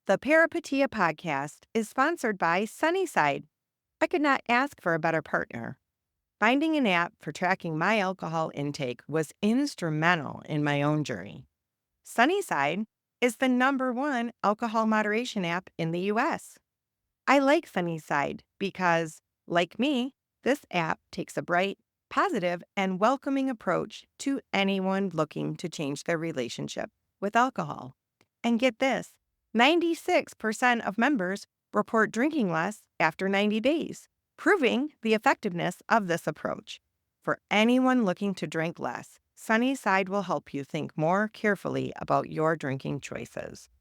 The Peripeteia podcast is sponsored by Sunnyside. I could not ask for a better partner. Finding an app for tracking my alcohol intake was instrumental in my own journey. Sunnyside is the #1 alcohol moderation app in the US. I like Sunnyside because, like me, this app takes a bright, positive, and welcoming approach to anyone looking to change their relationship with alcohol. And get this, 96% of members report drinking less after 90 days, proving the effectiveness of this approach. For anyone looking to drink less, Sunnyside will help you think more carefully about your drinking choices.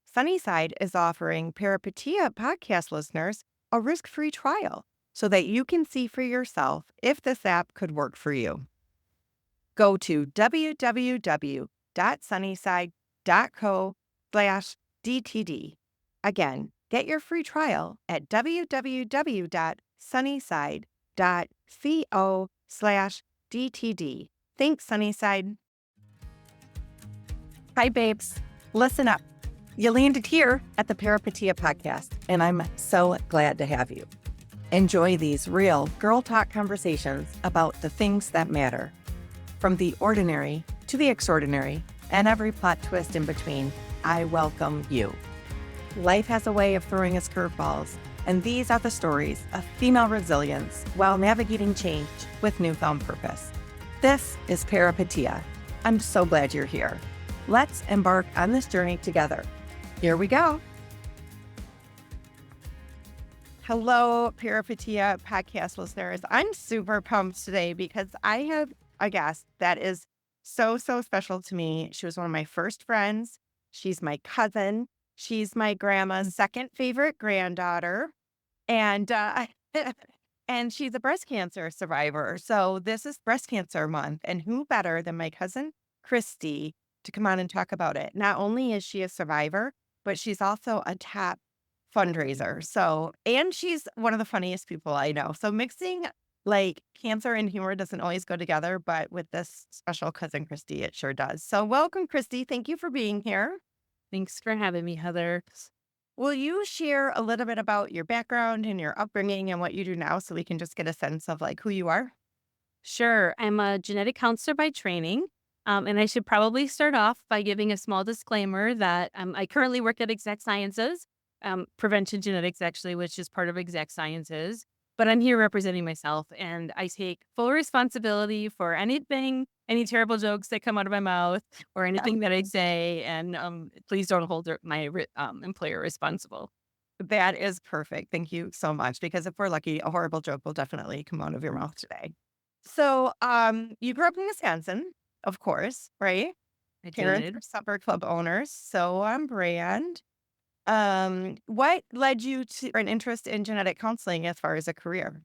Sunnyside is offering Peripeteia podcast listeners a risk-free trial so that you can see for yourself if this app could work for you. Go to www.sunnyside.co/DTD. Again, get your free trial at www.sunnyside.co/DTD. Thanks, Sunnyside. Hi, babes. Listen up. You landed here at the Peripeteia podcast, and I'm so glad to have you. Enjoy these real girl talk conversations about the things that matter. From the ordinary to the extraordinary and every plot twist in between, I welcome you. Life has a way of throwing us curveballs, and these are the stories of female resilience while navigating change with newfound purpose. This is Peripeteia. I'm so glad you're here. Let's embark on this journey together. Here we go. Hello, Peripeteia podcast listeners. I'm super pumped today because I have a guest that is so special to me. She was one of my first friends. She's my cousin. She's my grandma's second favorite granddaughter. And and she's a breast cancer survivor. So this is Breast Cancer Month. And who better than my cousin, Christi, to come on and talk about it. Not only is she a survivor, but she's also a top fundraiser. So, and she's one of the funniest people I know. So mixing like cancer and humor doesn't always go together, but with this special cousin Christi, it sure does. So welcome, Christi. Thank you for being here. Thanks for having me, Heather. Will you share a little bit about your background and your upbringing and what you do now so we can just get a sense of like who you are? Sure. I'm a genetic counselor by training. And I should probably start off by giving a small disclaimer that I currently work at Exact Sciences, Prevention Genetics, actually, which is part of Exact Sciences. But I'm here representing myself, and I take full responsibility for anything, any terrible jokes that come out of my mouth or anything that I say. And please don't hold my employer responsible. That is perfect. Thank you so much. Because if we're lucky, a horrible joke will definitely come out of your mouth today. So, you grew up in Wisconsin, of course, right? I Parents did. are supper club owners, so on brand. What led you to an interest in genetic counseling as far as a career?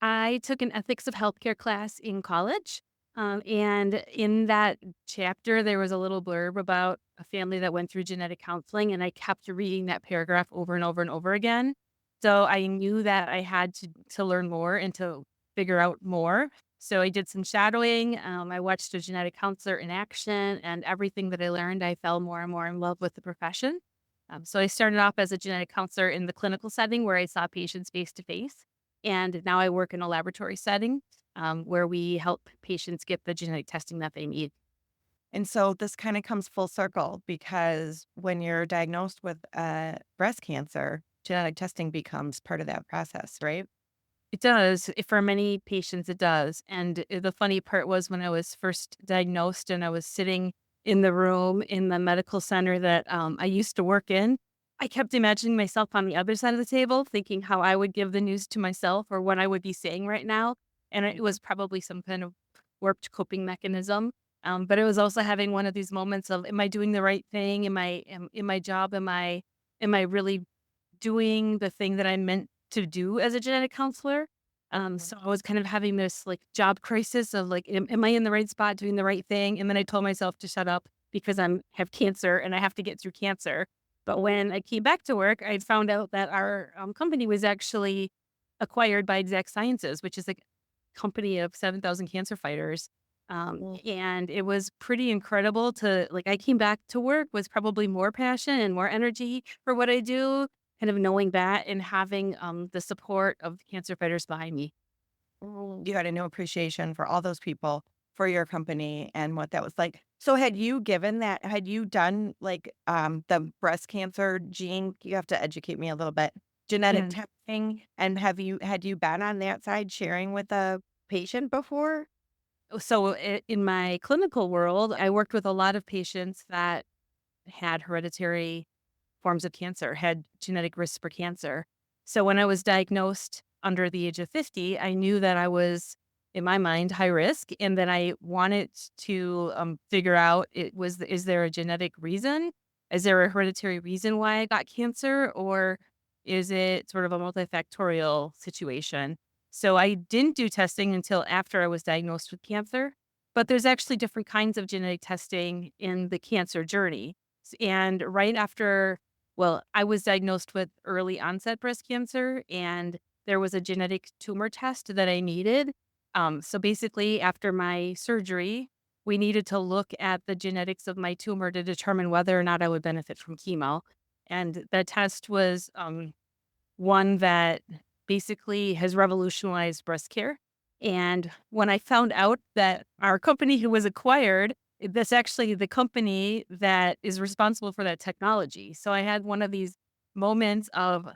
I took an ethics of healthcare class in college. And in that chapter, there was a little blurb about a family that went through genetic counseling. And I kept reading that paragraph over and over and over again. So I knew that I had to learn more and to figure out more. So I did some shadowing. I watched a genetic counselor in action, and everything that I learned, I fell more and more in love with the profession. So I started off as a genetic counselor in the clinical setting where I saw patients face to face. And now I work in a laboratory setting where we help patients get the genetic testing that they need. And so this kind of comes full circle because when you're diagnosed with breast cancer, genetic testing becomes part of that process, right? It does. For many patients, it does. And the funny part was when I was first diagnosed and I was sitting in the room in the medical center that I used to work in, I kept imagining myself on the other side of the table, thinking how I would give the news to myself or what I would be saying right now. And it was probably some kind of warped coping mechanism. But it was also having one of these moments of, am I doing the right thing? In my job? Am I really doing the thing that I'm meant to do as a genetic counselor? So I was kind of having this like job crisis of like, am I in the right spot doing the right thing? And then I told myself to shut up because have cancer and I have to get through cancer. But when I came back to work, I found out that our company was actually acquired by Exact Sciences, which is a company of 7,000 cancer fighters. Mm. And it was pretty incredible to like, I came back to work with probably more passion and more energy for what I do, kind of knowing that and having the support of the cancer fighters behind me. You had a new appreciation for all those people, for your company, and what that was like. So had you done, like, the breast cancer gene you have to educate me a little bit, genetic Yeah. testing, and had you been on that side sharing with a patient before? So in my clinical world, I worked with a lot of patients that had hereditary forms of cancer, had genetic risk for cancer. So when I was diagnosed under the age of 50, I knew that I was, in my mind, high risk, and that I wanted to figure out is there a genetic reason? Is there a hereditary reason why I got cancer, or is it sort of a multifactorial situation? So I didn't do testing until after I was diagnosed with cancer, but there's actually different kinds of genetic testing in the cancer journey. And right after I was diagnosed with early onset breast cancer, and there was a genetic tumor test that I needed. So basically, after my surgery, we needed to look at the genetics of my tumor to determine whether or not I would benefit from chemo. And the test was one that basically has revolutionized breast care. And when I found out that our company who was acquired, that's actually the company that is responsible for that technology. So I had one of these moments of,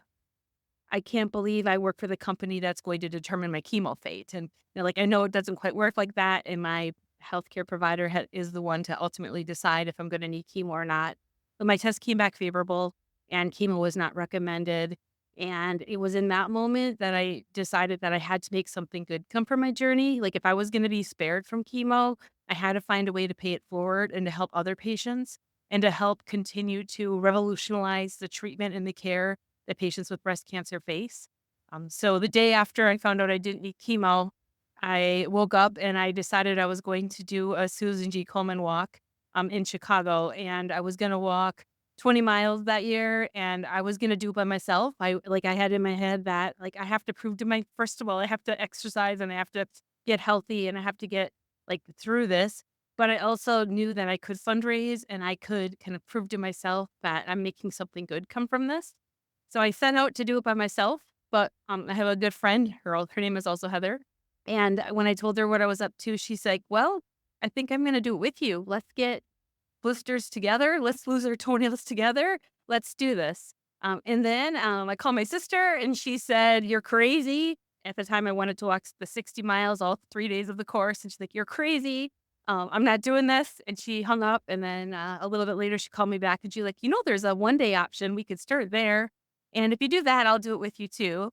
I can't believe I work for the company that's going to determine my chemo fate. And like, I know it doesn't quite work like that. And my healthcare provider is the one to ultimately decide if I'm going to need chemo or not. But my test came back favorable and chemo was not recommended. And it was in that moment that I decided that I had to make something good come from my journey. Like, if I was going to be spared from chemo, I had to find a way to pay it forward and to help other patients and to help continue to revolutionize the treatment and the care that patients with breast cancer face. So the day after I found out I didn't need chemo, I woke up and I decided I was going to do a Susan G. Komen walk in Chicago. And I was going to walk 20 miles that year, and I was going to do it by myself. I had in my head that like I have to prove to first of all, I have to exercise and I have to get healthy and I have to get like through this. But I also knew that I could fundraise and I could kind of prove to myself that I'm making something good come from this. So I set out to do it by myself, but, I have a good friend, her name is also Heather, and when I told her what I was up to, she's like, "Well, I think I'm gonna do it with you. Let's get blisters together. Let's lose our toenails together. Let's do this." And then, I called my sister and she said, "You're crazy." At the time, I wanted to walk the 60 miles all 3 days of the course, and she's like, "You're crazy. I'm not doing this." And she hung up, and then, a little bit later, she called me back and she's like, there's a one-day option. We could start there. And if you do that, I'll do it with you too."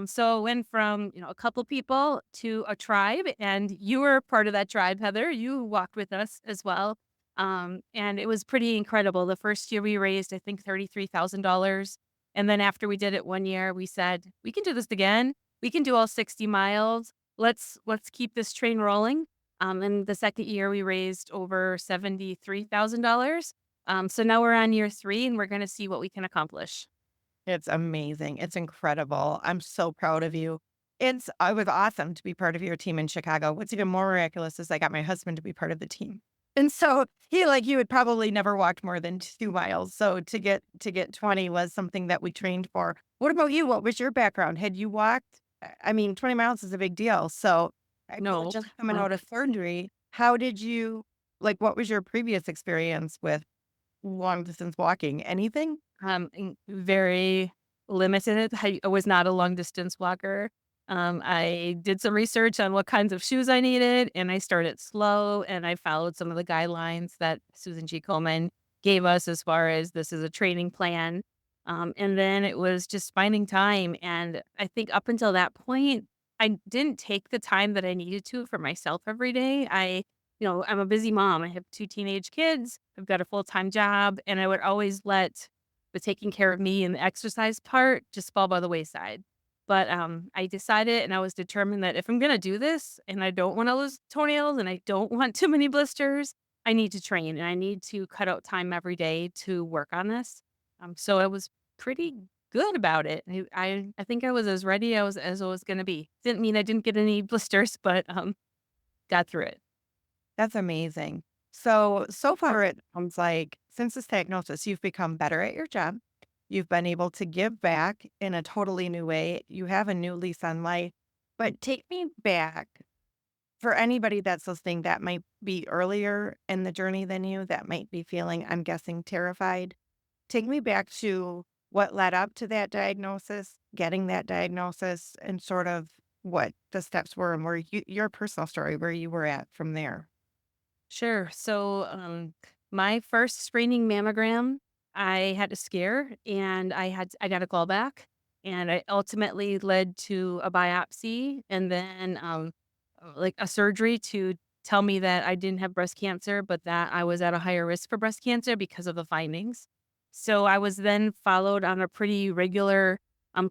So it went from, a couple people to a tribe, and you were part of that tribe, Heather. You walked with us as well. And it was pretty incredible. The first year we raised, I think, $33,000. And then after we did it one year, we said, we can do this again. We can do all 60 miles. Let's keep this train rolling. And the second year we raised over $73,000. So now we're on year three and we're going to see what we can accomplish. It's amazing. It's incredible. I'm so proud of you. It was awesome to be part of your team in Chicago. What's even more miraculous is I got my husband to be part of the team. And so he like you had probably never walked more than 2 miles. So to get 20 was something that we trained for. What about you? What was your background? Had you walked? I mean, 20 miles is a big deal. So I mean, No. just coming out of surgery, how did you what was your previous experience with long distance walking? Anything? Very limited. I was not a long distance walker. I did some research on what kinds of shoes I needed, and I started slow, and I followed some of the guidelines that Susan G. Komen gave us as far as this is a training plan. And then it was just finding time. And I think up until that point, I didn't take the time that I needed to for myself every day. I'm a busy mom. I have two teenage kids. I've got a full time job, and I would always let the taking care of me and the exercise part just fall by the wayside. But I decided and I was determined that if I'm going to do this and I don't want to lose toenails and I don't want too many blisters, I need to train and I need to cut out time every day to work on this. So I was pretty good about it. I think I was as ready as I was going to be. Didn't mean I didn't get any blisters, but got through it. That's amazing. So far it sounds like since this diagnosis, you've become better at your job. You've been able to give back in a totally new way. You have a new lease on life. But take me back for anybody that's listening that might be earlier in the journey than you, that might be feeling, I'm guessing, terrified. Take me back to what led up to that diagnosis, getting that diagnosis, and sort of what the steps were and where your personal story, where you were at from there. Sure. So, my first screening mammogram, I had a scare, and I got a call back, and it ultimately led to a biopsy, and then like a surgery to tell me that I didn't have breast cancer, but that I was at a higher risk for breast cancer because of the findings. So I was then followed on a pretty regular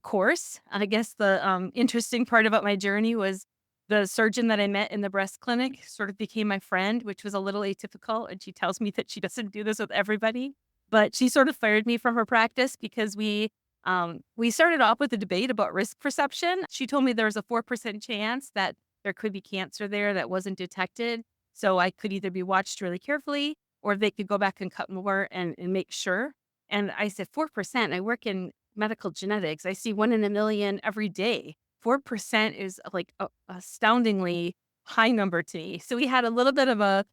course. I guess the interesting part about my journey was the surgeon that I met in the breast clinic sort of became my friend, which was a little atypical, and she tells me that she doesn't do this with everybody, but she sort of fired me from her practice because we started off with a debate about risk perception. She told me there was a 4% chance that there could be cancer there that wasn't detected, so I could either be watched really carefully or they could go back and cut more and make sure. And I said, 4%? I work in medical genetics. I see 1 in a million every day. 4% is like a astoundingly high number to me. So we had a little bit of a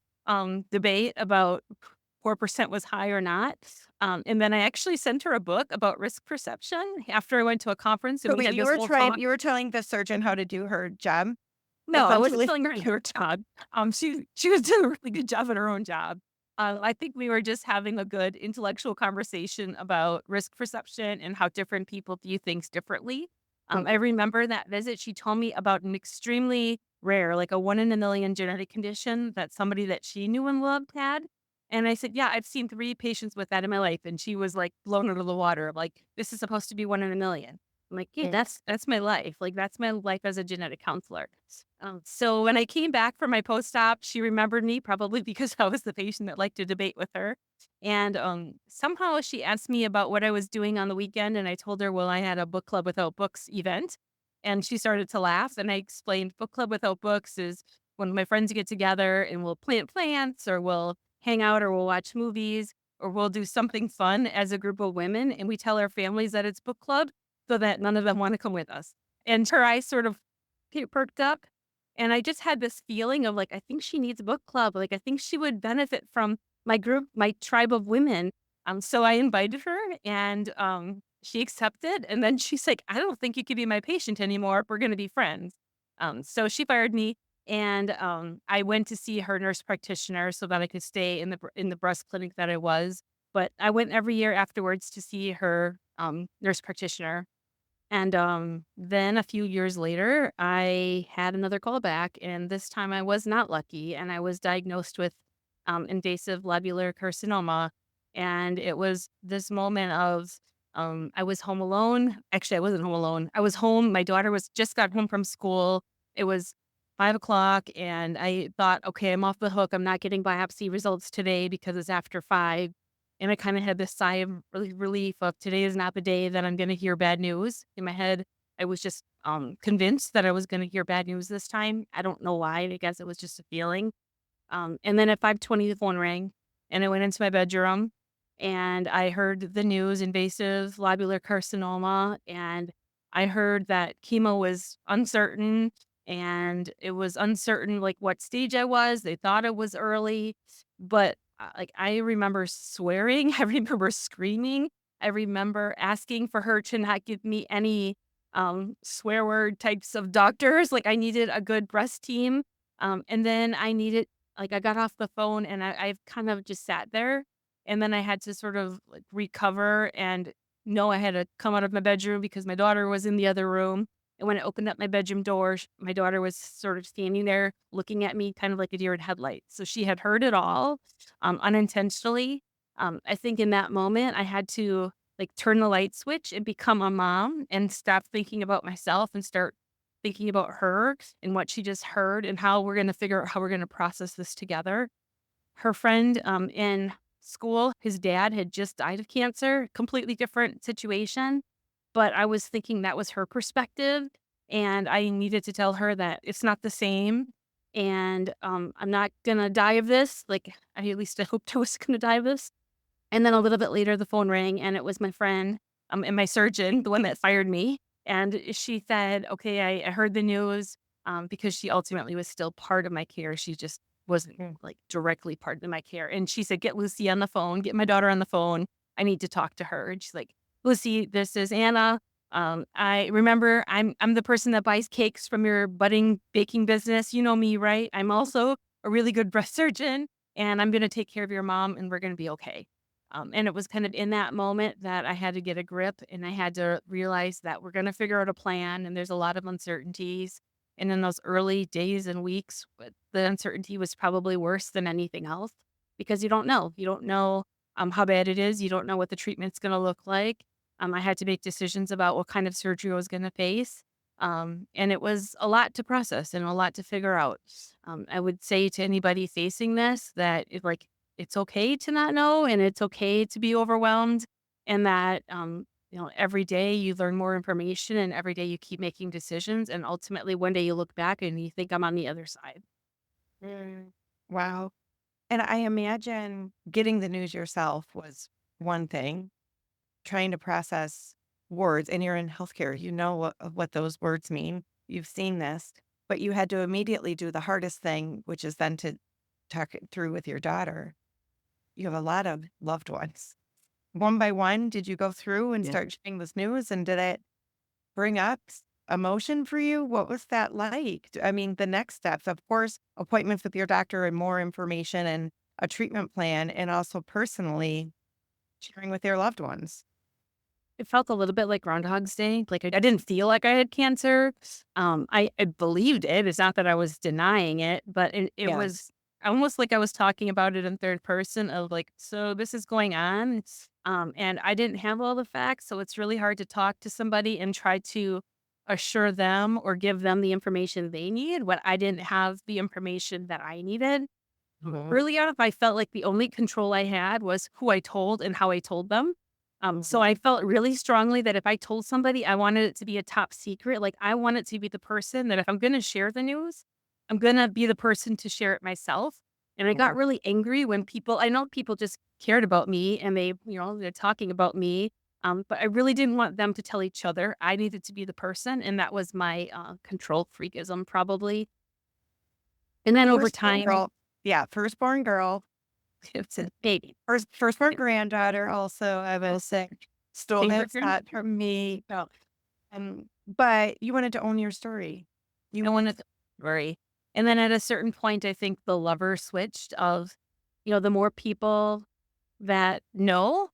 debate about 4% was high or not. And then I actually sent her a book about risk perception after I went to a conference and So we wait, had this whole talk. you were telling the surgeon how to do her job, No, I wasn't essentially? telling her her job. She was doing a really good job at her own job. I think we were just having a good intellectual conversation about risk perception and how different people view things differently. I Mhm. remember that visit. She told me about an extremely rare, like a 1 in a million genetic condition that somebody that she knew and loved had. And I said, "Yeah, I've seen 3 patients with that in my life." And she was like blown out of the water. Like, this is supposed to be 1 in a million. I'm like, "Yeah, Mm. that's my life. Like, that's my life as a genetic counselor." So when I came back from my post-op, she remembered me probably because I was the patient that liked to debate with her. And somehow she asked me about what I was doing on the weekend, and I told her, well, I had a book club without books event. And she started to laugh. And I explained book club without books is when my friends get together and we'll plant plants or we'll hang out or we'll watch movies or we'll do something fun as a group of women. And we tell our families that it's book club so that none of them want to come with us. And her eyes sort of perked up. And I just had this feeling of like, I think she needs a book club. Like, I think she would benefit from my group, my tribe of women. So I invited her and she accepted. And then she's like, I don't think you could be my patient anymore. We're going to be friends. So she fired me. And I went to see her nurse practitioner so that I could stay in the breast clinic that I was. But I went every year afterwards to see her nurse practitioner and, then a few years later, I had another callback, and this time I was not lucky, and I was diagnosed with, invasive lobular carcinoma, and it was this moment of, I was home alone. Actually, I wasn't home alone. I was home. My daughter was just got home from school. It was 5 o'clock, and I thought, "Okay, I'm off the hook. I'm not getting biopsy results today because it's after 5." And I kinda had this sigh of relief of today is not the day that I'm gonna hear bad news. In my head, I was just, convinced that I was gonna hear bad news this time. I don't know why, I guess it was just a feeling. And then at 5:20, the phone rang, and I went into my bedroom, and I heard the news, invasive lobular carcinoma, and I heard that chemo was uncertain, and it was uncertain, like, what stage I was. They thought it was early, but, like, I remember swearing, I remember screaming, I remember asking for her to not give me any, swear word types of doctors, like, I needed a good breast team, and then I needed like, I got off the phone and I've kind of just sat there, and then I had to sort of, like, recover and know I had to come out of my bedroom because my daughter was in the other room, and when I opened up my bedroom door, my daughter was sort of standing there looking at me kind of like a deer in headlights. So she had heard it all, unintentionally. I think in that moment, I had to, like, turn the light switch and become a mom and stop thinking about myself and start thinking about her and what she just heard and how we're gonna figure out how we're gonna process this together. Her friend, in school, his dad had just died of cancer, completely different situation, but I was thinking that was her perspective, and I needed to tell her that it's not the same. and, I'm not gonna die of this, like, at least I hoped I was gonna die of this. And then a little bit later, the phone rang, and it was my friend, and my surgeon, the one that fired me, and she said, "Okay, I heard the news," because she ultimately was still part of my care. She just wasn't, Mm. like, directly part of my care, and she said, "Get Lucy on the phone, get my daughter on the phone. I need to talk to her." And she's like, "Lucy, this is Anna. I remember I'm the person that buys cakes from your budding baking business. You know me, right? I'm also a really good breast surgeon, and I'm gonna take care of your mom, and we're gonna be okay." And it was kind of in that moment that I had to get a grip and I had to realize that we're going to figure out a plan and there's a lot of uncertainties. And in those early days and weeks, the uncertainty was probably worse than anything else because you don't know. You don't know how bad it is. You don't know what the treatment's going to look like. I had to make decisions about what kind of surgery I was going to face. And it was a lot to process and a lot to figure out. I would say to anybody facing this that it's okay to not know and it's okay to be overwhelmed and that every day you learn more information and every day you keep making decisions and ultimately one day you look back and you think I'm on the other side. Mm. Wow. And I imagine getting the news yourself was one thing, trying to process words, and you're in healthcare, you know what those words mean. You've seen this, but you had to immediately do the hardest thing, which is then to talk it through with your daughter. You have a lot of loved ones. One by one, did you go through and Yeah. start sharing this news? And did it bring up emotion for you? What was that like? I mean, the next steps, of course, appointments with your doctor and more information and a treatment plan, and also personally sharing with your loved ones. It felt a little bit like Groundhog's Day. Like I didn't feel like I had cancer. I believed it. It's not that I was denying it, but it Yeah. was almost like I was talking about it in third person of like, so this is going on. And I didn't have all the facts. So it's really hard to talk to somebody and try to assure them or give them the information they need when I didn't have the information that I needed. Mhm. Early on, I felt like the only control I had was who I told and how I told them. So Mhm. I felt really strongly that if I told somebody, I wanted it to be a top secret. Like I wanted to be the person that if I'm going to share the news, I'm going to be the person to share it myself. And I got Mhm. really angry when I know people just cared about me and they're talking about me. But I really didn't want them to tell each other. I needed to be the person. And that was my control freakism, probably. And then over Firstborn time, girl. Yeah, firstborn girl. it's a baby. Firstborn granddaughter also, I will say. Stole Favorite that girl? spot from me. Oh, but you wanted to own your story. You I wanted to worry. And then at a certain point, I think the lever switched of, the more people that know,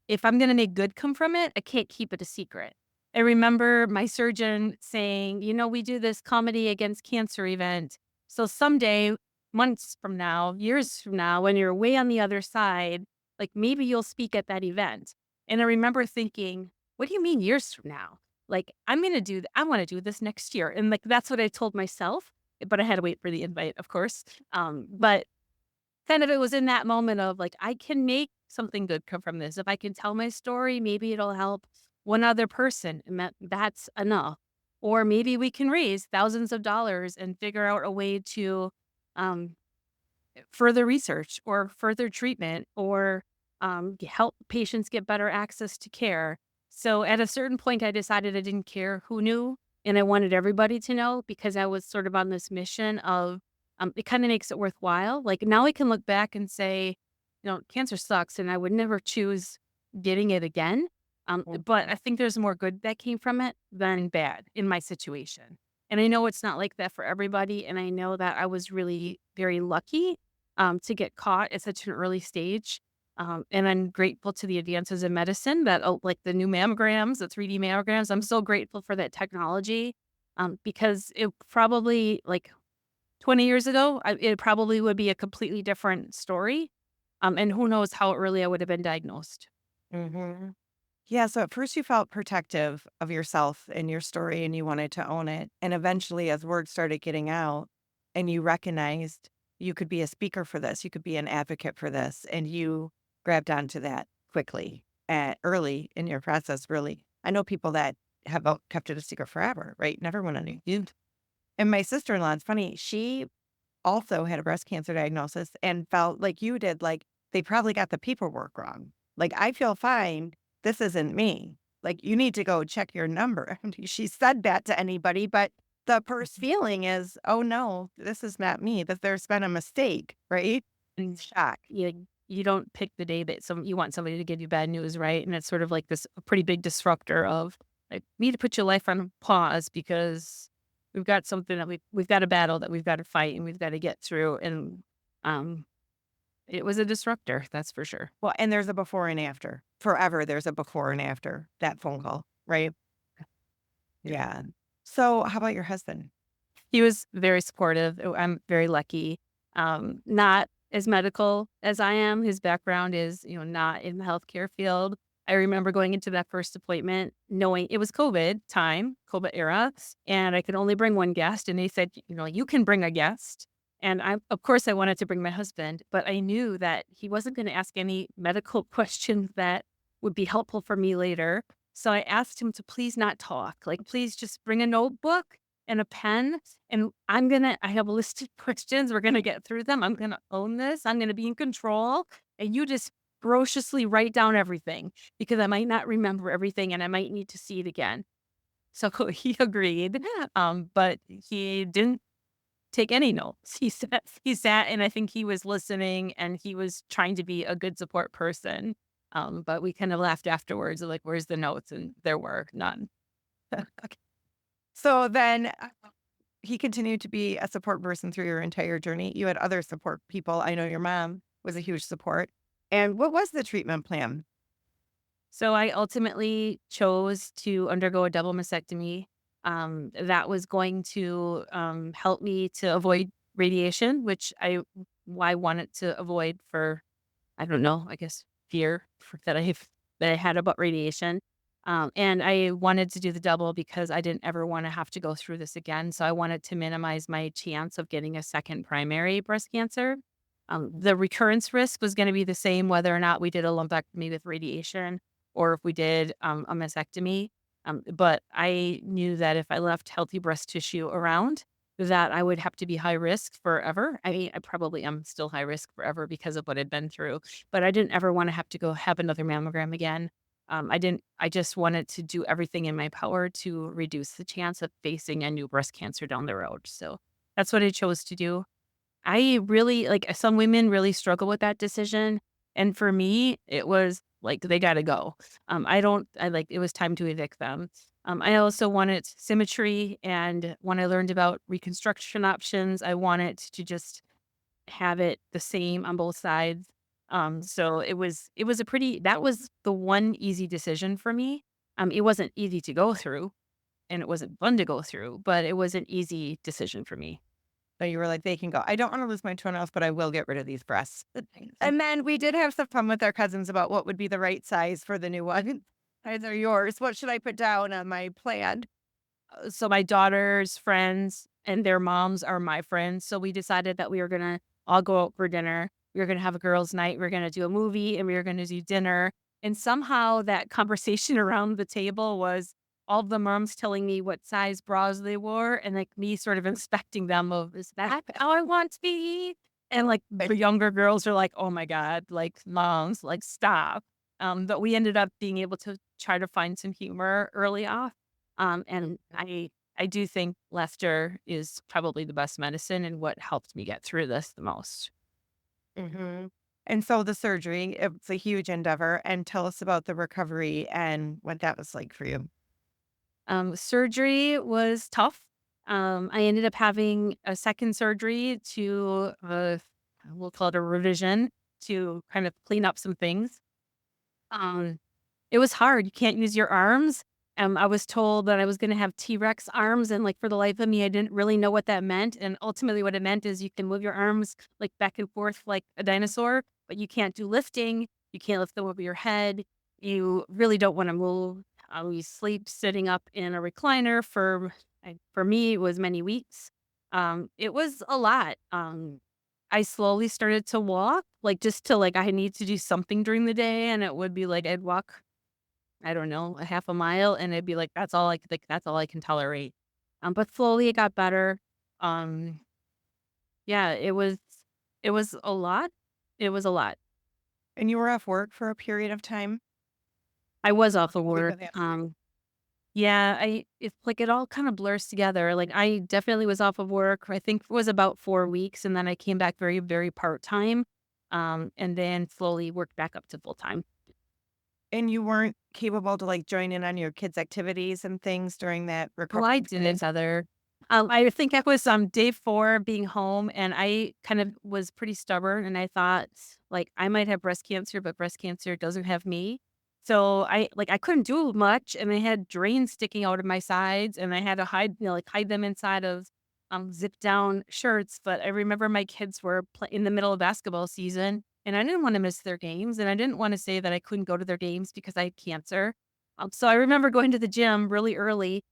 if I'm gonna make good come from it, I can't keep it a secret. I remember my surgeon saying, "We do this comedy against cancer event. So someday, months from now, years from now, when you're way on the other side, like maybe you'll speak at that event." And I remember thinking, "What do you mean years from now? Like I want to do this next year." And like that's what I told myself, but I had to wait for the invite, of course. But kind of it was in that moment of like, I can make something good come from this. If I can tell my story, maybe it'll help one other person, and that's enough. Or maybe we can raise thousands of dollars and figure out a way to um, further research or further treatment or help patients get better access to care. So at a certain point, I decided I didn't care who knew and I wanted everybody to know because I was sort of on this mission of it kind of makes it worthwhile. Like now I can look back and say, cancer sucks and I would never choose getting it again. But I think there's more good that came from it than bad in my situation. And I know it's not like that for everybody. And I know that I was really very lucky to get caught at such an early stage. And I'm grateful to the advances in medicine that, like the new mammograms, the 3D mammograms. I'm so grateful for that technology because it probably, like 20 years ago, it probably would be a completely different story. And who knows how early I would have been diagnosed. Mhm. Yeah, so at first you felt protective of yourself and your story and you wanted to own it. And eventually, as word started getting out and you recognized you could be a speaker for this, you could be an advocate for this, and you grabbed onto that quickly, early in your process, really. I know people that have kept it a secret forever, right? Never went on you. And my sister-in-law, it's funny, she also had a breast cancer diagnosis and felt like you did, like, they probably got the paperwork wrong. Like, "I feel fine. This isn't me. Like, you need to go check your number." She said that to anybody, but the first feeling is, "Oh, no, this is not me, that there's been a mistake," right? And Shock. you don't pick the day that you want somebody to give you bad news, right? And it's sort of like this a pretty big disruptor of like we need to put your life on pause because we've got something that we've got a battle that we've got to fight and we've got to get through. And um it was a disruptor, that's for sure. Well, and there's a before and after. Forever, there's a before and after that phone call, right? Yeah. Yeah. So, how about your husband? He was very supportive. I'm very lucky. Not as medical as I am. His background is, not in the healthcare field. I remember going into that first appointment knowing it was COVID time, COVID era, and I could only bring one guest. And they said, you can bring a guest. And of course, I wanted to bring my husband, but I knew that he wasn't going to ask any medical questions that would be helpful for me later. So I asked him to please not talk. Like, please just bring a notebook and a pen, and I have a list of questions, we're gonna get through them, I'm gonna own this, I'm gonna be in control, and you just ferociously write down everything, because I might not remember everything and I might need to see it again. So he agreed, but he didn't take any notes. He sat and I think he was listening and he was trying to be a good support person, but we kind of laughed afterwards, like, "Where's the notes?" And there were none. Okay. So then he continued to be a support person through your entire journey. You had other support people. I know your mom was a huge support. And what was the treatment plan? So I ultimately chose to undergo a double mastectomy. That was going to help me to avoid radiation, which I wanted to avoid for I don't know, I guess that I had about radiation. And I wanted to do the double because I didn't ever want to have to go through this again. So I wanted to minimize my chance of getting a second primary breast cancer. The recurrence risk was going to be the same whether or not we did a lumpectomy with radiation or if we did a mastectomy. But I knew that if I left healthy breast tissue around, that I would have to be high risk forever. I mean, I probably am still high risk forever because of what I'd been through, but I didn't ever want to have to go have another mammogram again. I just wanted to do everything in my power to reduce the chance of facing a new breast cancer down the road. So that's what I chose to do. I really like some women really struggle with that decision. And for me, it was like they gotta go. I like it was time to evict them. I also wanted symmetry and when I learned about reconstruction options, I wanted to just have it the same on both sides. So it was a pretty that was the one easy decision for me. It wasn't easy to go through and it wasn't fun to go through, but it was an easy decision for me. So you were like, they can go. I don't want to lose my toenails, but I will get rid of these breasts. And then we did have some fun with our cousins about what would be the right size for the new one. Either yours. What should I put down on my plan? So my daughter's friends and their moms are my friends. So we decided that we were gonna all go out for dinner. We were gonna have a girls' night. We are gonna do a movie and we were gonna do dinner. And somehow that conversation around the table was all the moms telling me what size bras they wore and like me sort of inspecting them of is that how I want to be? And like the younger girls are like, oh my God, like moms, like stop. But we ended up being able to try to find some humor early off and I do think laughter is probably the best medicine and what helped me get through this the most. Hmm. And so the surgery, it's a huge endeavor. And tell us about the recovery and what that was like for you. Surgery was tough. I ended up having a second surgery we'll call it a revision to kind of clean up some things. Um, It was hard. You can't use your arms. I was told that I was gonna have T-Rex arms, and, like, for the life of me, I didn't really know what that meant, and ultimately what it meant is you can move your arms, like, back and forth like a dinosaur, but you can't do lifting, you can't lift them over your head, you really don't wanna move. We sleep sitting up in a recliner for me, it was many weeks. It was a lot. I slowly started to walk, like, just to, like I need to do something during the day, and it would be, like, I'd walk I don't know, a half a mile, and it'd be like, that's all I can tolerate. But slowly it got better. Um, yeah, it was a lot. It was a lot. And you were off work for a period of time? I was off of work. Because that Yeah, it's like it all kind of blurs together. Like I definitely was off of work. I think it was about 4 weeks, and then I came back very, very part time, and then slowly worked back up to full time. and you weren't capable to, like, join in on your kids' activities and things during that Well, recovery I period? didn't other. I think I was day 4 being home, and I kind of was pretty stubborn, and I thought like I might have breast cancer, but breast cancer doesn't have me. So I couldn't do much, and I had drains sticking out of my sides, and I had to hide them inside of zip down shirts. But I remember my kids were in the middle of basketball season, and I didn't want to miss their games, and I didn't want to say that I couldn't go to their games because I had cancer. So I remember going to the gym really early.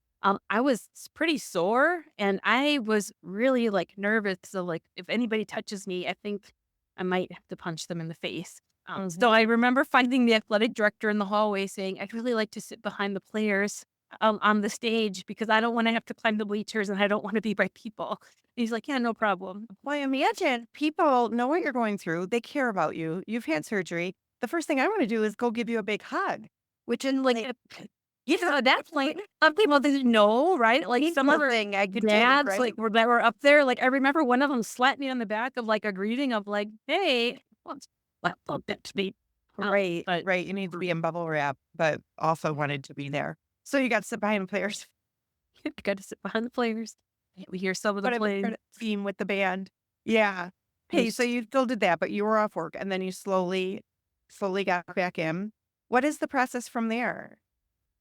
I was pretty sore, and I was really, like, nervous, so, like, if anybody touches me, I think I might have to punch them in the face. So Mhm. I remember finding the athletic director in the hallway saying, "I'd really like to sit behind the players, on the stage because I don't wanna have to climb the bleachers, and I don't wanna be by people." He's like, "Yeah, no problem." Well, I imagine people know what you're going through, they care about you, you've had surgery. The first thing I wanna do is go give you a big hug. Which in, like, at that point, some people didn't know, right? Like, some Equal other thing I could do, dads, right? like, that were up there, like, I remember one of them slapped me on the back of, like, a greeting of, like, "Hey." Well, that's me. Right, But right, you need to be in bubble wrap, but also wanted to be there. So you got to sit behind the players, I got to sit behind the players. We hear some of the but a plays. credit scene with the band. Yeah. Hey, so you still did that, but you were off work, and then you slowly got back in. What is the process from there?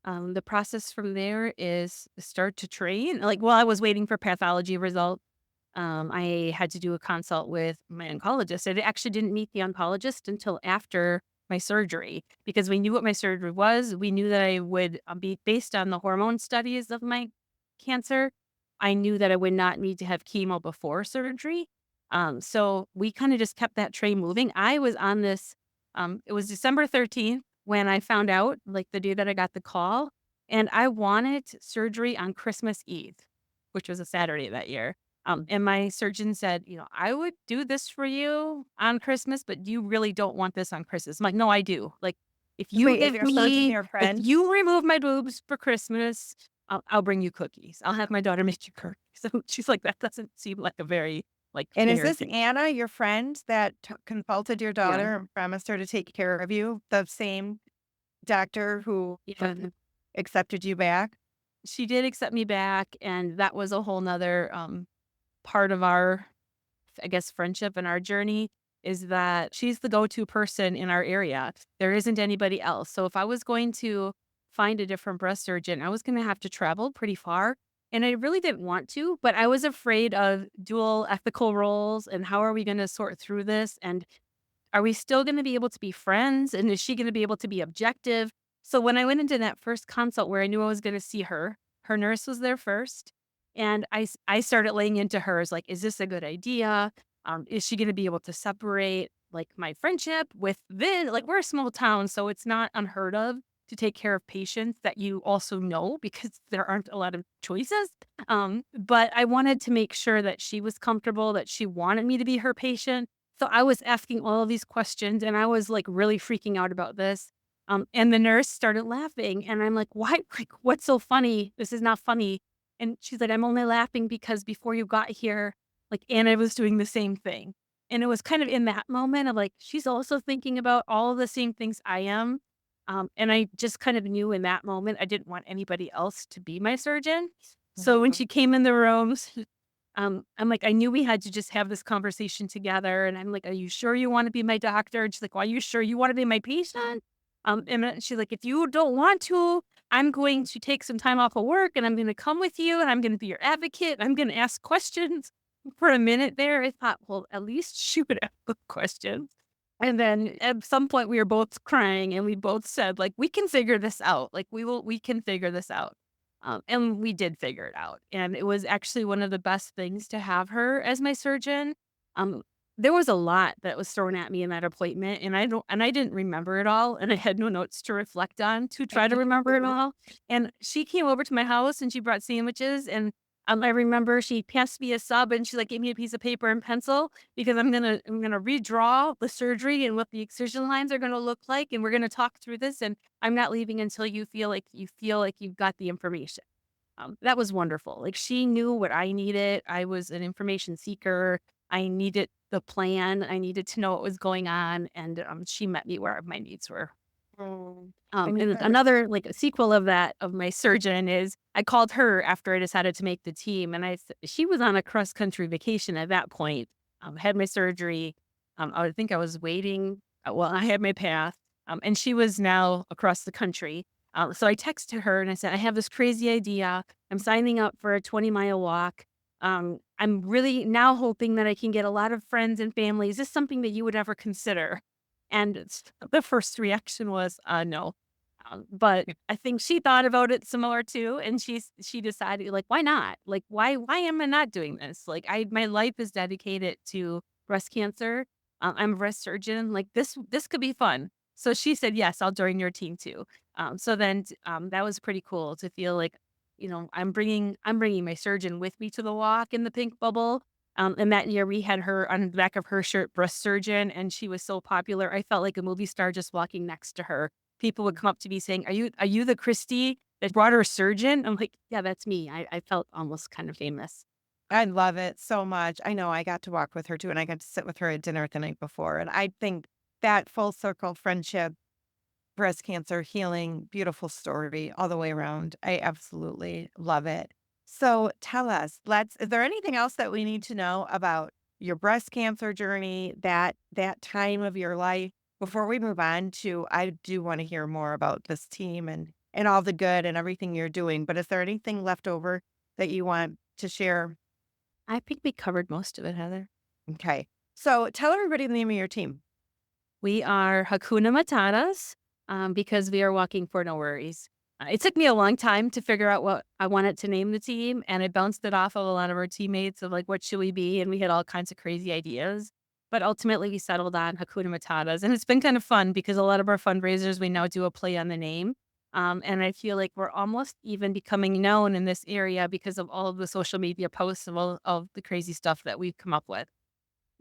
The process from there is start to train. Like, while I was waiting for pathology results, I had to do a consult with my oncologist. I actually didn't meet the oncologist until after my surgery because we knew what my surgery was. We knew that I would be based on the hormone studies of my cancer. I knew that I would not need to have chemo before surgery. So we kind of just kept that train moving. I was on this. It was December 13th when I found out, like the day that I got the call, and I wanted surgery on Christmas Eve, which was a Saturday that year. And my surgeon said, I would do this for you on Christmas, but you really don't want this on Christmas. I'm like, no, I do. Like, Wait, is your surgeon your if friend? you remove my boobs for Christmas, I'll bring you cookies. I'll have my daughter make you cookies. So she's like, that doesn't seem like a very like And is fair this thing. Anna, your friend that consulted your Yeah. daughter and promised her to take care of you? The same doctor who Yeah. accepted you back? She did accept me back, and that was a whole nother part of our, I guess, friendship and our journey is that she's the go-to person in our area. There isn't anybody else. So if I was going to find a different breast surgeon, I was going to have to travel pretty far. And I really didn't want to, but I was afraid of dual ethical roles and how are we going to sort through this? And are we still going to be able to be friends? And is she going to be able to be objective? So when I went into that first consult where I knew I was going to see her, her nurse was there first. And I started laying into her as like, is this a good idea? Is she going to be able to separate like my friendship with this? Like, we're a small town, so it's not unheard of to take care of patients that you also know because there aren't a lot of choices. But I wanted to make sure that she was comfortable, that she wanted me to be her patient. So I was asking all of these questions and I was like really freaking out about this. And the nurse started laughing and I'm like, why? Like, what's so funny? This is not funny. And she's like, I'm only laughing because before you got here, like Anna was doing the same thing. And it was kind of in that moment of like, she's also thinking about all of the same things I am. And I just kind of knew in that moment, I didn't want anybody else to be my surgeon. So when Mhm. she came in the room, I'm like, "I knew we had to just have this conversation together," and I'm like, "Are you sure you wanna be my doctor?" And she's like, "Well, are you sure you wanna be my patient?" And then she's like, "If you don't want to, I'm going to take some time off of work, and I'm gonna come with you, and I'm gonna be your advocate, and I'm gonna ask questions." For a minute there, I thought, "Well, at least she would ask the questions." And then at some point, we were both crying, and we both said, like, "We can figure this out. Like, we can figure this out." And we did figure it out. And it was actually one of the best things to have her as my surgeon. Um, there was a lot that was thrown at me in that appointment, and I didn't remember it all, and I had no notes to reflect on to try to remember it all. And she came over to my house and she brought sandwiches, and I remember she passed me a sub and she like gave me a piece of paper and pencil because I'm gonna redraw the surgery and what the excision lines are gonna look like, and we're gonna talk through this. And I'm not leaving until you feel like you've got the information. That was wonderful. Like she knew what I needed. I was an information seeker. I needed the plan. I needed to know what was going on, and she met me where my needs were. Mm. And you And got another like a sequel of that of my surgeon is I called her after I decided to make the team, and she was on a cross country vacation at that point. Had my surgery. I think I was waiting. Well, I had my path, and she was now across the country. So I texted her and I said, I have this crazy idea. I'm signing up for a 20-mile walk. I'm really now hoping that I can get a lot of friends and family. Is this something that you would ever consider? And the first reaction was, no. But I think she thought about it similar too, and she decided like, why not? Like, why am I not doing this? Like, my life is dedicated to breast cancer. I'm a breast surgeon. Like this could be fun. So she said, yes, I'll join your team too. That was pretty cool to feel like, I'm bringing my surgeon with me to the walk in the pink bubble. And that year we had her on the back of her shirt, breast surgeon, and she was so popular. I felt like a movie star just walking next to her. People would come up to me saying, "Are you the Christy that brought her surgeon?" I'm like, "Yeah, that's me." I felt almost kind of famous. I love it so much. I know I got to walk with her too, and I got to sit with her at dinner the night before. And I think that full circle friendship, breast cancer healing, beautiful story all the way around. I absolutely love it. So tell us, is there anything else that we need to know about your breast cancer journey, that time of your life before we move on to I do want to hear more about this team and all the good and everything you're doing, but is there anything left over that you want to share? I think we covered most of it, Heather. Okay. So tell everybody the name of your team. We are Hakuna Matatas, because we are walking for no worries. It took me a long time to figure out what I wanted to name the team, and I bounced it off of a lot of our teammates of like, what should we be? And we had all kinds of crazy ideas. But ultimately, we settled on Hakuna Matatas. And it's been kind of fun because a lot of our fundraisers, we now do a play on the name. And I feel like we're almost even becoming known in this area because of all of the social media posts of all of the crazy stuff that we've come up with.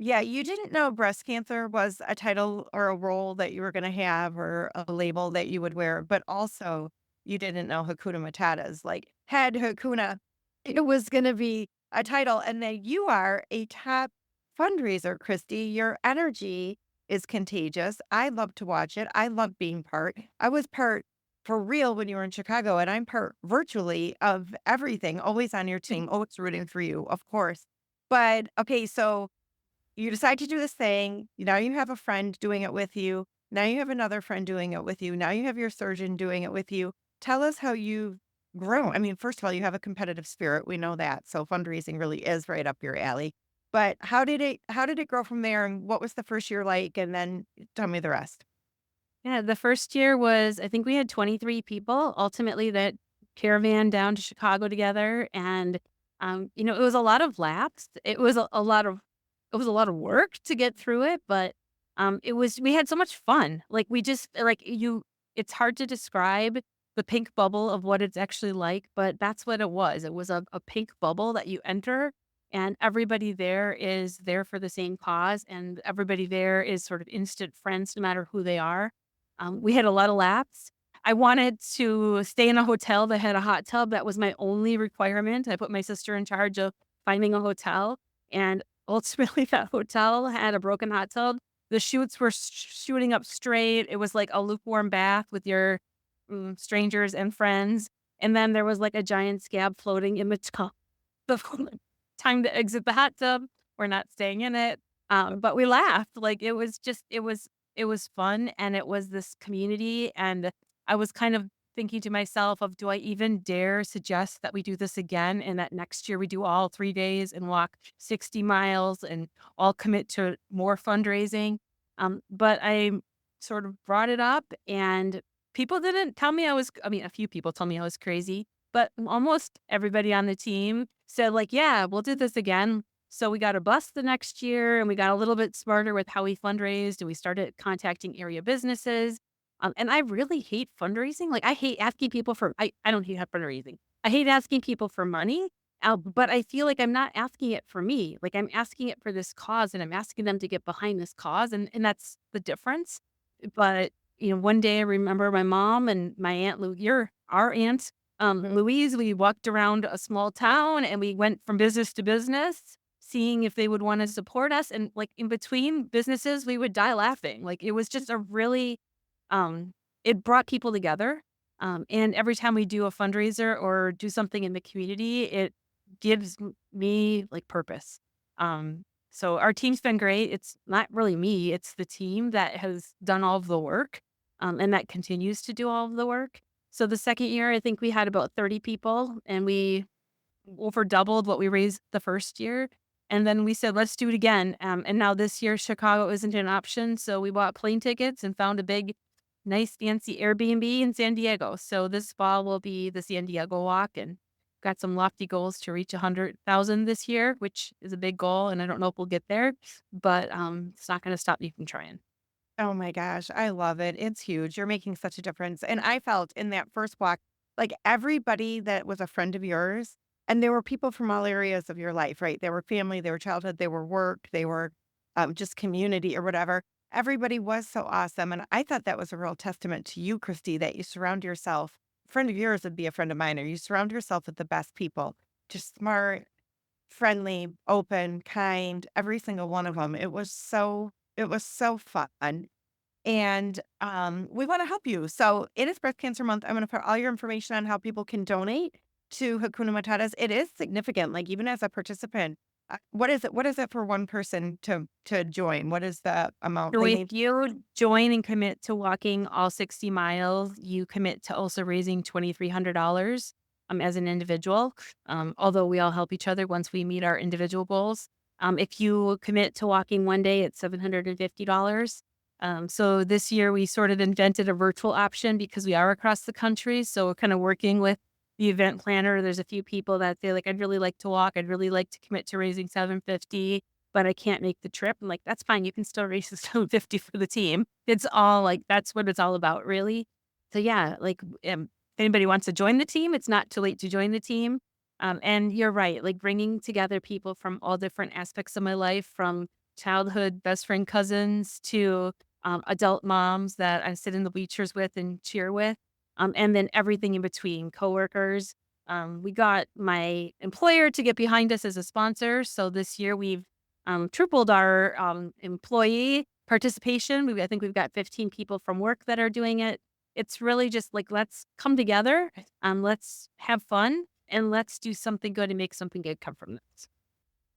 Yeah, you didn't know breast cancer was a title or a role that you were gonna have or a label that you would wear, but also you didn't know Hakuna Matata's, like, head Hakuna, it was gonna be a title, and then you are a top fundraiser, Christy. Your energy is contagious. I love to watch it. I love being part. I was part for real when you were in Chicago, and I'm part virtually of everything, always on your team, always rooting for you, of course. But, okay, so you decide to do this thing. Now you have a friend doing it with you. Now you have another friend doing it with you. Now you have your surgeon doing it with you. Tell us how you've grown. I mean, first of all, you have a competitive spirit. We know that. So fundraising really is right up your alley. But how did it grow from there? And what was the first year like? And then tell me the rest. Yeah, the first year was I think we had 23 people ultimately that caravan down to Chicago together, and, it was a lot of laps. It was a lot of work to get through it, but, we had so much fun. Like, we just like, you it's hard to describe the pink bubble of what it's actually like, but that's what it was. It was a pink bubble that you enter, and everybody there is there for the same cause, and everybody there is sort of instant friends no matter who they are. We had a lot of laps. I wanted to stay in a hotel that had a hot tub. That was my only requirement. I put my sister in charge of finding a hotel, and ultimately, that hotel had a broken hot tub. The chutes were shooting up straight. It was like a lukewarm bath with your strangers and friends. And then there was like a giant scab floating in the tub. The time to exit the hot tub, we're not staying in it. But we laughed. Like it was fun, and it was this community. And I was kind of thinking to myself of, do I even dare suggest that we do this again and that next year we do all 3 days and walk 60 miles and all commit to more fundraising? But I sort of brought it up, and people didn't tell me I mean, a few people told me I was crazy, but almost everybody on the team said like, "Yeah, we'll do this again." So we got a bus the next year, and we got a little bit smarter with how we fundraised, and we started contacting area businesses. And I really hate fundraising. Like I hate asking people for I don't hate fundraising. I hate asking people for money, But I feel like I'm not asking it for me. Like I'm asking it for this cause and I'm asking them to get behind this cause. And that's the difference. But, one day I remember my mom and my aunt, our aunt, Louise, we walked around a small town and we went from business to business, seeing if they would want to support us. And like in between businesses, we would die laughing. Like it was just a really, it brought people together. And every time we do a fundraiser or do something in the community, it gives me like purpose. So our team's been great. It's not really me, it's the team that has done all of the work, and that continues to do all of the work. So the second year, I think we had about 30 people and we over doubled what we raised the first year. And then we said, let's do it again. And now this year, Chicago isn't an option. So we bought plane tickets and found a big, nice, fancy Airbnb in San Diego. So this fall will be the San Diego walk and got some lofty goals to reach 100,000 this year, which is a big goal. And I don't know if we'll get there, but it's not going to stop me from trying. Oh my gosh, I love it. It's huge. You're making such a difference. And I felt in that first walk, like everybody that was a friend of yours, and there were people from all areas of your life, right? They were family, they were childhood, they were work, they were just community or whatever. Everybody was so awesome. And I thought that was a real testament to you, Christy, that you surround yourself. A friend of yours would be a friend of mine, or you surround yourself with the best people, just smart, friendly, open, kind, every single one of them. It was so fun. And we want to help you. So it is Breast Cancer Month. I'm going to put all your information on how people can donate to Hakuna Matatas. It is significant. Like even as a participant, what is it? What is it for one person to join? What is the amount So they if need? you join and commit to walking all 60 miles, you commit to also raising $2,300 as an individual. Although we all help each other once we meet our individual goals. If you commit to walking one day, it's $750. So this year we sort of invented a virtual option because we are across the country. So we're kind of working with the event planner. There's a few people that say like, I'd really like to walk. I'd really like to commit to raising 750, but I can't make the trip. I'm like, that's fine. You can still raise the 750 for the team. It's all like, that's what it's all about, really. So yeah, like if anybody wants to join the team, it's not too late to join the team. And you're right, like bringing together people from all different aspects of my life, from childhood best friend cousins to adult moms that I sit in the bleachers with and cheer with, and then everything in between, coworkers. We got my employer to get behind us as a sponsor. So this year we've tripled our employee participation. I think we've got 15 people from work that are doing it. It's really just like, let's come together, let's have fun, and let's do something good and make something good come from this.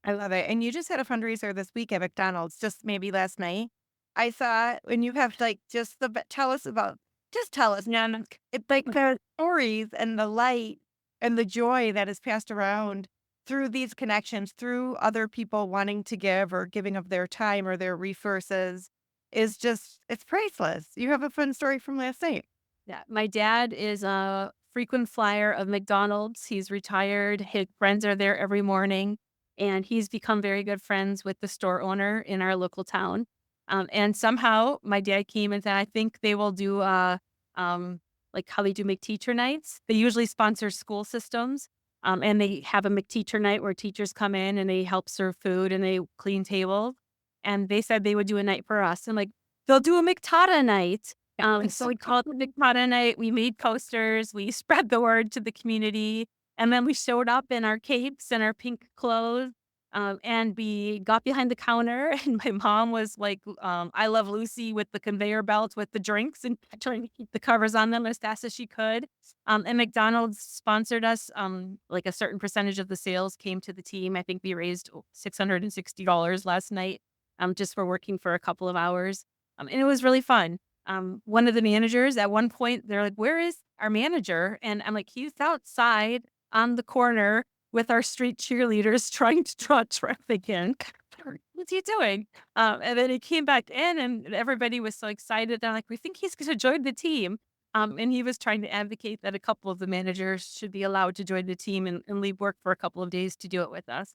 I love it. And you just had a fundraiser this week at McDonald's, just maybe last night. I saw when you have like just tell us about, just tell us, man, it's like the stories and the light and the joy that is passed around through these connections, through other people wanting to give or giving of their time or their resources is just, it's priceless. You have a fun story from last night. Yeah, my dad is a frequent flyer of McDonald's. He's retired. His friends are there every morning, and he's become very good friends with the store owner in our local town. And somehow my dad came and said, I think they will do like how they do McTeacher nights. They usually sponsor school systems. And they have a McTeacher night where teachers come in and they help serve food and they clean tables. And they said they would do a night for us. And like, they'll do a McTata night. So we called it Big Mata Night. We made posters. We spread the word to the community. And then we showed up in our capes and our pink clothes. And we got behind the counter. And my mom was like, I Love Lucy with the conveyor belt with the drinks and trying to keep the covers on them as fast as she could. And McDonald's sponsored us. Like a certain percentage of the sales came to the team. I think we raised $660 last night just for working for a couple of hours. And it was really fun. One of the managers at one point, they're like, "Where is our manager?" And I'm like, "He's outside on the corner with our street cheerleaders trying to draw traffic in." What's he doing? And then he came back in, and everybody was so excited. They're like, "We think he's going to join the team." And he was trying to advocate that a couple of the managers should be allowed to join the team and leave work for a couple of days to do it with us.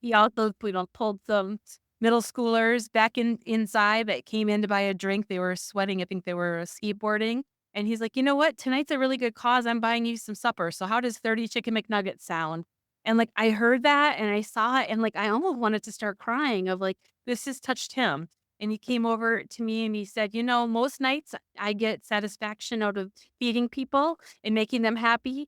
He also, pulled some middle schoolers back inside that came in to buy a drink. They were sweating. I think they were skateboarding. And he's like, you know what? Tonight's a really good cause. I'm buying you some supper. So how does 30 chicken McNuggets sound? And, like, I heard that and I saw it and, like, I almost wanted to start crying of, like, this has touched him. And he came over to me and he said, "You know, most nights I get satisfaction out of feeding people and making them happy.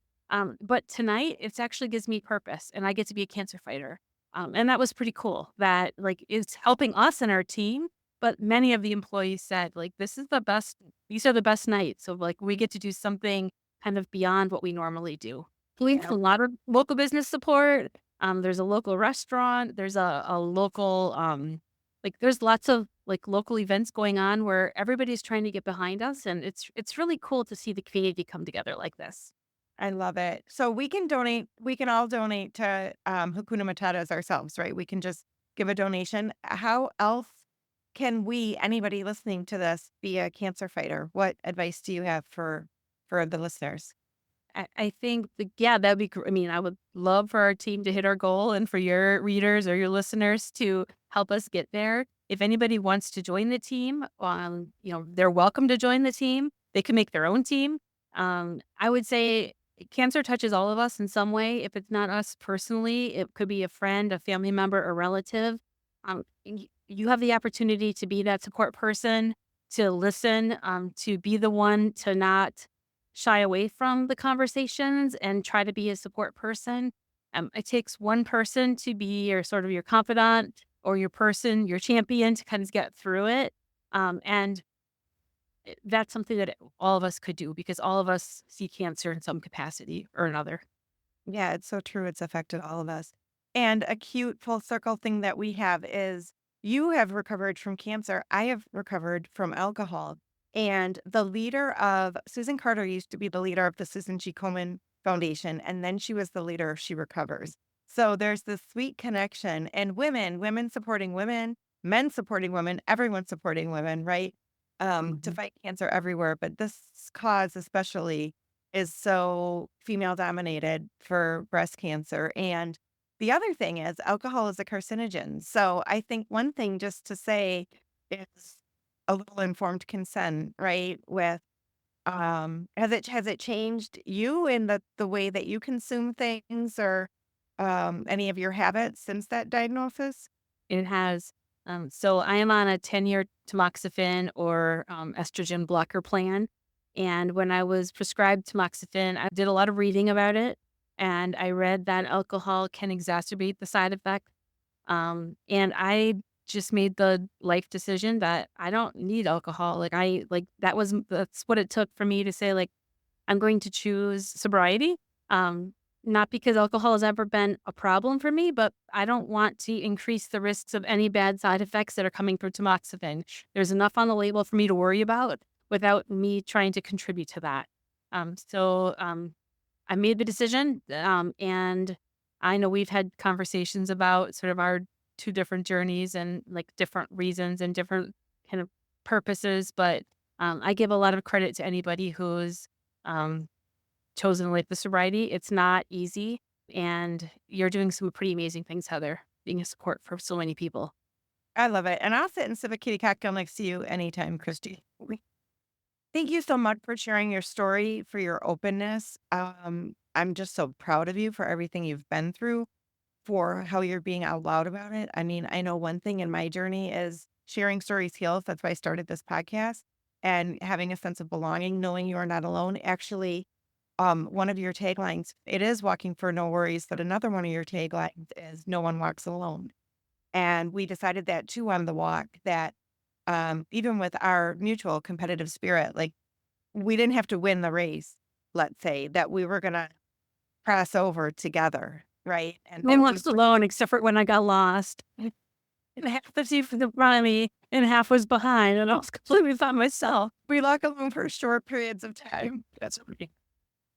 But tonight, it's actually gives me purpose and I get to be a cancer fighter." And that was pretty cool that, like, it's helping us and our team. But many of the employees said, like, these are the best nights. So, like, we get to do something kind of beyond what we normally do. We have Yeah. a lot of local business support. There's a local restaurant. There's a local, like, there's lots of like local events going on where everybody's trying to get behind us. And it's really cool to see the community come together like this. I love it. So we can all donate to Hakuna Matatas ourselves, right? We can just give a donation. How else can we, anybody listening to this, be a cancer fighter? What advice do you have for the listeners? I think yeah, that'd be I mean, I would love for our team to hit our goal and for your readers or your listeners to help us get there. If anybody wants to join the team, they're welcome to join the team. They can make their own team. I would say cancer touches all of us in some way. If it's not us personally, it could be a friend, a family member, a relative. You have the opportunity to be that support person, to listen, to be the one to not shy away from the conversations and try to be a support person. It takes one person to be your sort of your confidant or your person, your champion to kind of get through it. And that's something that all of us could do because all of us see cancer in some capacity or another. Yeah, it's so true. It's affected all of us. And a cute full circle thing that we have is you have recovered from cancer. I have recovered from alcohol. And the leader of Susan Carter used to be the leader of the Susan G. Komen Foundation. And then she was the leader of She Recovers. So there's this sweet connection and women supporting women, men supporting women, everyone supporting women, right? To Mhm. fight cancer everywhere. But this cause, especially, is so female dominated for breast cancer. And the other thing is alcohol is a carcinogen. So I think one thing just to say is a little informed consent, right? With has it changed you in the way that you consume things or any of your habits since that diagnosis? It has. So I am on a 10-year tamoxifen or estrogen blocker plan. And when I was prescribed tamoxifen, I did a lot of reading about it. And I read that alcohol can exacerbate the side effect. And I just made the life decision that I don't need alcohol. That's what it took for me to say, like, I'm going to choose sobriety. Um, Not because alcohol has ever been a problem for me, but I don't want to increase the risks of any bad side effects that are coming from tamoxifen. There's enough on the label for me to worry about without me trying to contribute to that. I made the decision, and I know we've had conversations about sort of our two different journeys and like different reasons and different kind of purposes, but I give a lot of credit to anybody who's um, chosen to live the sobriety. It's not easy, and you're doing some pretty amazing things, Heather, being a support for so many people. I love it. And I'll sit and sip a kitty cocktail next to you anytime, Christy. Thank you so much for sharing your story, for your openness. I'm just so proud of you for everything you've been through, for how you're being out loud about it. I mean, I know one thing in my journey is sharing stories heals. That's why I started this podcast and having a sense of belonging, knowing you are not alone. Actually, one of your taglines, it is walking for no worries, but another one of your taglines is no one walks alone. And we decided that too on the walk that even with our mutual competitive spirit, like we didn't have to win the race, let's say, that we were going to cross over together. Right. And No one that we was alone except for when I got lost. And half the team was in front of me and half was behind, and I was completely by myself. we walk alone for short periods of time. That's okay.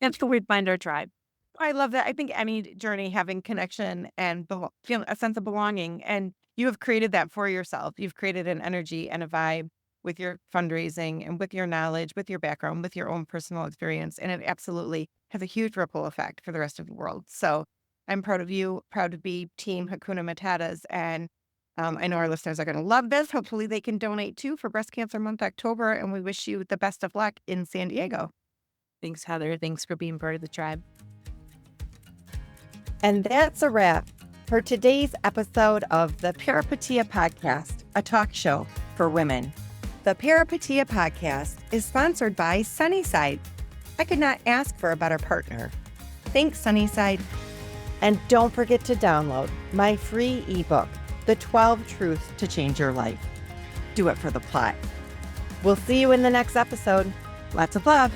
That's the we'd find our tribe. I love that. I think any journey having connection and feeling a sense of belonging, and you have created that for yourself. You've created an energy and a vibe with your fundraising and with your knowledge, with your background, with your own personal experience, and it absolutely has a huge ripple effect for the rest of the world. So I'm proud of you, proud to be Team Hakuna Matatas, and I know our listeners are going to love this. Hopefully, they can donate too for Breast Cancer Month October, and we wish you the best of luck in San Diego. Thanks, Heather. Thanks for being part of the tribe. And that's a wrap for today's episode of the Peripeteia podcast, a talk show for women. The Peripeteia podcast is sponsored by Sunnyside. I could not ask for a better partner. Thanks, Sunnyside. And don't forget to download my free ebook, The 12 Truths to Change Your Life. Do it for the plot. We'll see you in the next episode. Lots of love.